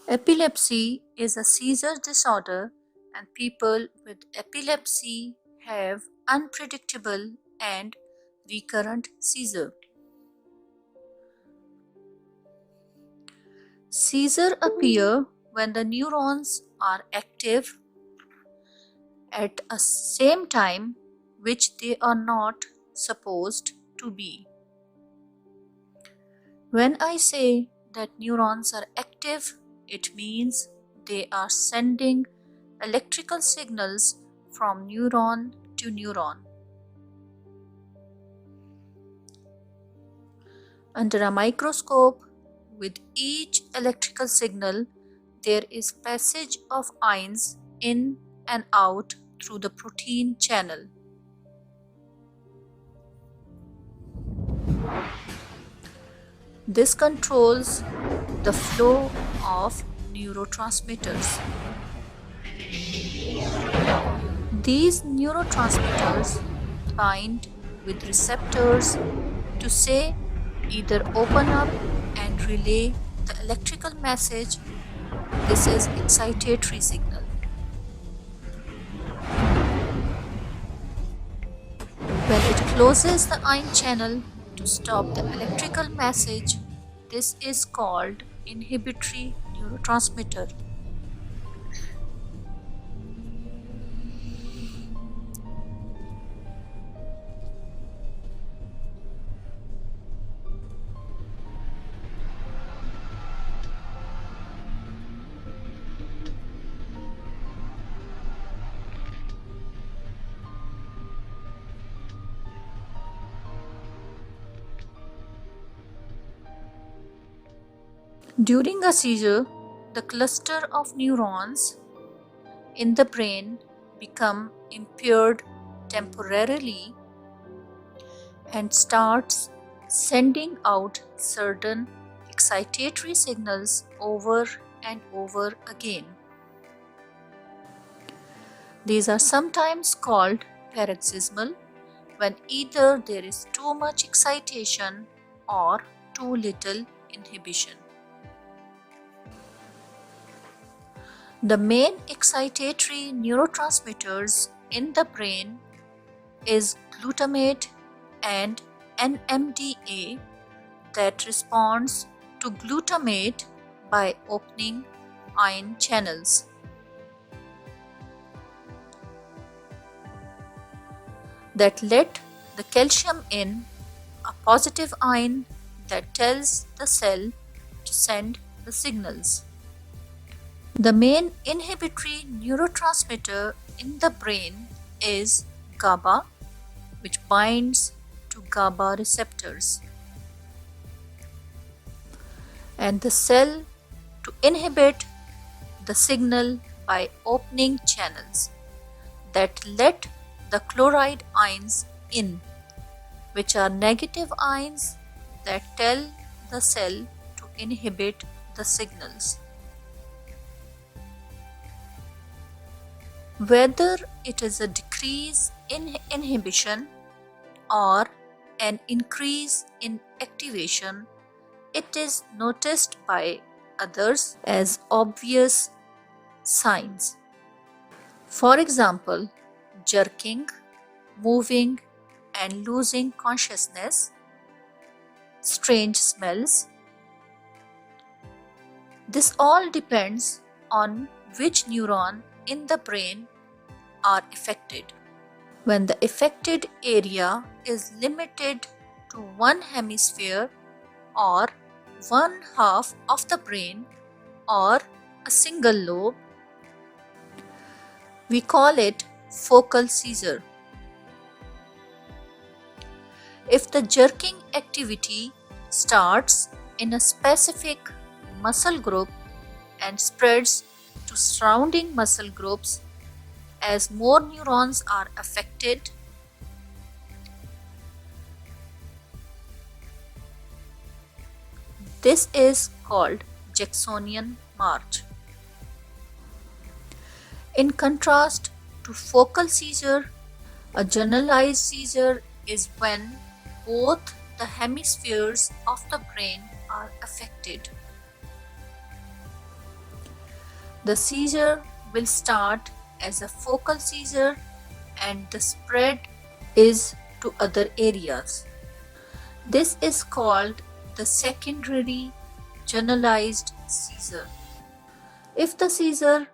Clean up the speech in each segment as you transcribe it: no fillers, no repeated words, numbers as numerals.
Epilepsy is a seizure disorder, and people with epilepsy have unpredictable and recurrent seizure. Seizures appear when the neurons are active at a same time which they are not supposed to be. When I say that neurons are active, it means they are sending electrical signals from neuron to neuron. Under a microscope, with each electrical signal, there is passage of ions in and out through the protein channel. This controls the flow of neurotransmitters. These neurotransmitters bind with receptors to say either open up and relay the electrical message. This is excitatory signal. When it closes the ion channel to stop the electrical message, this is called inhibitory neurotransmitter. During a seizure, the cluster of neurons in the brain become impaired temporarily and starts sending out certain excitatory signals over and over again. These are sometimes called paroxysmal when either there is too much excitation or too little inhibition. The main excitatory neurotransmitters in the brain is glutamate and NMDA that responds to glutamate by opening ion channels. That let the calcium in, a positive ion that tells the cell to send the signals. The main inhibitory neurotransmitter in the brain is GABA, which binds to GABA receptors. And the cell to inhibit the signal by opening channels that let the chloride ions in, which are negative ions that tell the cell to inhibit the signals. Whether it is a decrease in inhibition or an increase in activation, it is noticed by others as obvious signs. For example, jerking, moving and losing consciousness, strange smells. This all depends on which neuron in the brain are affected. When the affected area is limited to one hemisphere or one half of the brain or a single lobe, we call it focal seizure. If the jerking activity starts in a specific muscle group and spreads to surrounding muscle groups as more neurons are affected, this is called Jacksonian march. In contrast to focal seizure, a generalized seizure is when both the hemispheres of the brain are affected. The seizure will start as a focal seizure and the spread is to other areas. This is called the secondary generalized seizure. If the seizure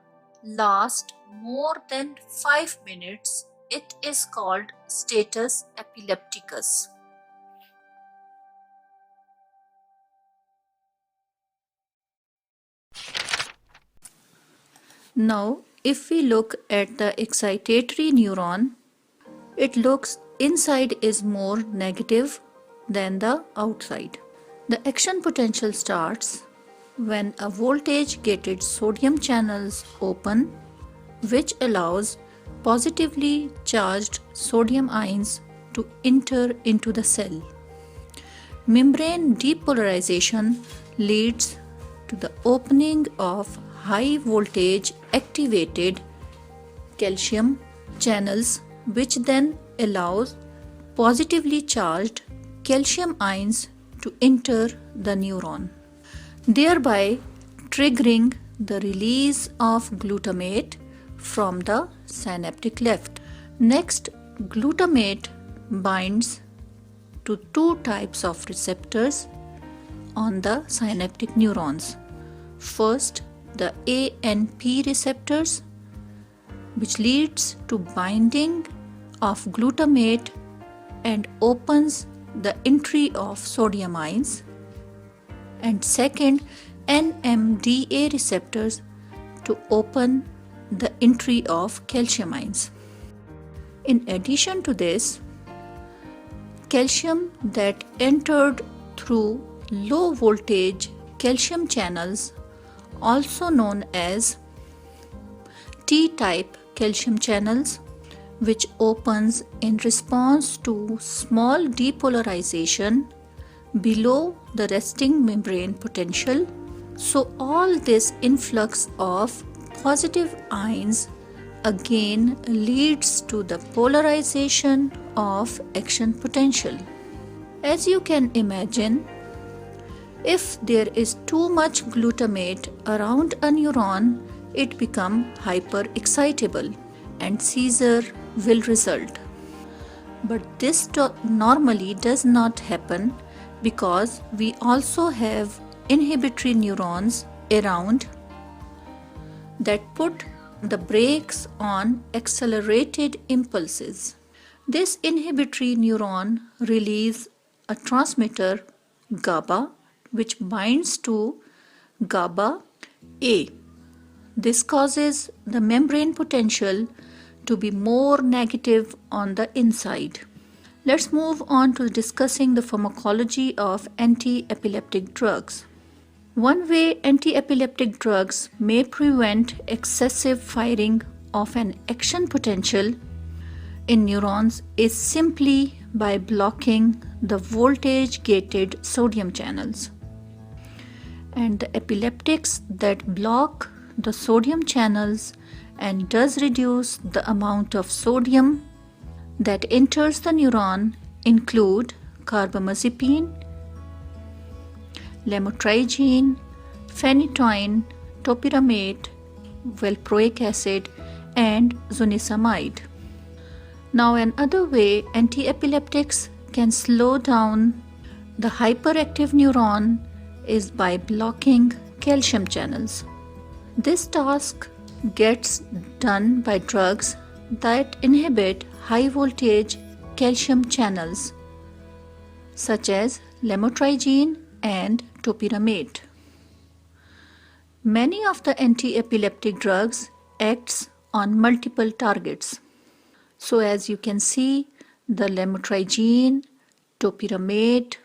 lasts more than 5 minutes, it is called status epilepticus. Now, if we look at the excitatory neuron, it looks inside is more negative than the outside. The action potential starts when a voltage gated sodium channels open, which allows positively charged sodium ions to enter into the cell. Membrane depolarization leads to the opening of high voltage activated calcium channels, which then allows positively charged calcium ions to enter the neuron, thereby triggering the release of glutamate from the synaptic cleft. Next, glutamate binds to two types of receptors on the synaptic neurons. First, the ANP receptors, which leads to binding of glutamate and opens the entry of sodium ions. And second, NMDA receptors to open the entry of calcium ions. In addition to this, calcium that entered through low voltage calcium channels, also known as T-type calcium channels, which opens in response to small depolarization below the resting membrane potential. So all this influx of positive ions again leads to the polarization of action potential. As you can imagine, if there is too much glutamate around a neuron, it becomes hyperexcitable and seizure will result. But this normally does not happen because we also have inhibitory neurons around that put the brakes on accelerated impulses. This inhibitory neuron releases a transmitter GABA, which binds to GABA A. This causes the membrane potential to be more negative on the inside. Let's move on to discussing the pharmacology of anti-epileptic drugs. One way anti-epileptic drugs may prevent excessive firing of an action potential in neurons is simply by blocking the voltage-gated sodium channels. And the epileptics that block the sodium channels and does reduce the amount of sodium that enters the neuron include carbamazepine, lamotrigine, phenytoin, topiramate, valproic acid, and zonisamide. Now, another way anti-epileptics can slow down the hyperactive neuron is by blocking calcium channels. This task gets done by drugs that inhibit high voltage calcium channels such as lamotrigine and topiramate. Many of the anti-epileptic drugs acts on multiple targets. So as you can see, the lamotrigine, topiramate,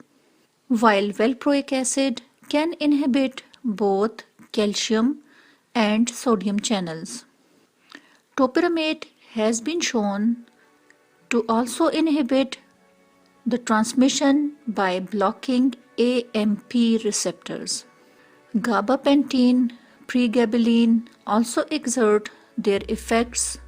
while valproic acid can inhibit both calcium and sodium channels. Topiramate has been shown to also inhibit the transmission by blocking AMP receptors. Gabapentin, pregabalin also exert their effects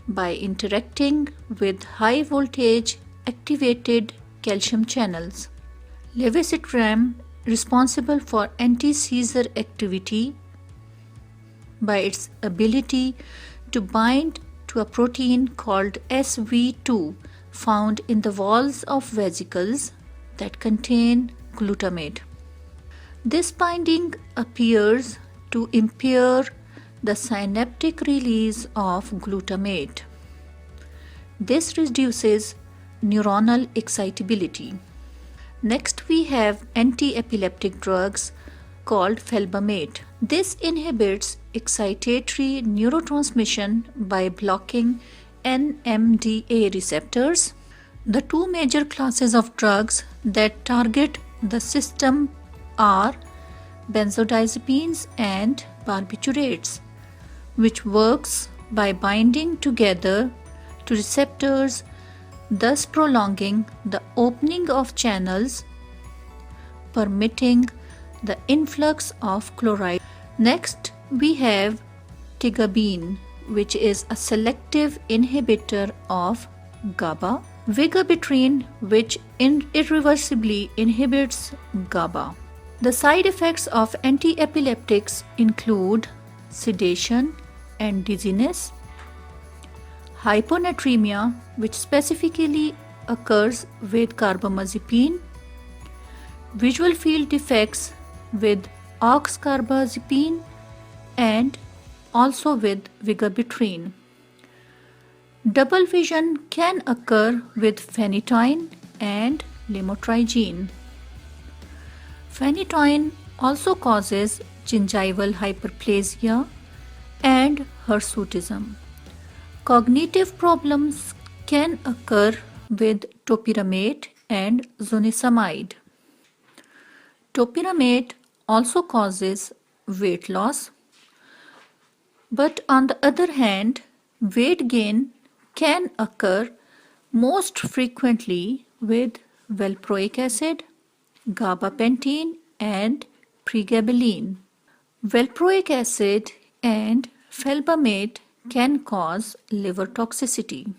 by interacting with high voltage activated calcium channels. Levetiracetam, responsible for anti-seizure activity, by its ability to bind to a protein called SV2 found in the walls of vesicles that contain glutamate. This binding appears to impair the synaptic release of glutamate. This reduces neuronal excitability. Next, we have anti-epileptic drugs called felbamate. This inhibits excitatory neurotransmission by blocking NMDA receptors. The two major classes of drugs that target the system are benzodiazepines and barbiturates, which works by binding together to receptors, thus prolonging the opening of channels, permitting the influx of chloride. Next, we have tigabine, which is a selective inhibitor of GABA, vigabatrin, which irreversibly inhibits GABA. The side effects of anti-epileptics include sedation and dizziness, hyponatremia, which specifically occurs with carbamazepine, visual field defects with oxcarbazepine, and also with vigabatrin. Double vision can occur with phenytoin and lamotrigine. Phenytoin also causes gingival hyperplasia and hirsutism. Cognitive problems can occur with topiramate and zonisamide. Topiramate also causes weight loss, but on the other hand, weight gain can occur most frequently with valproic acid, gabapentin, and pregabalin. Valproic acid and felbamate can cause liver toxicity.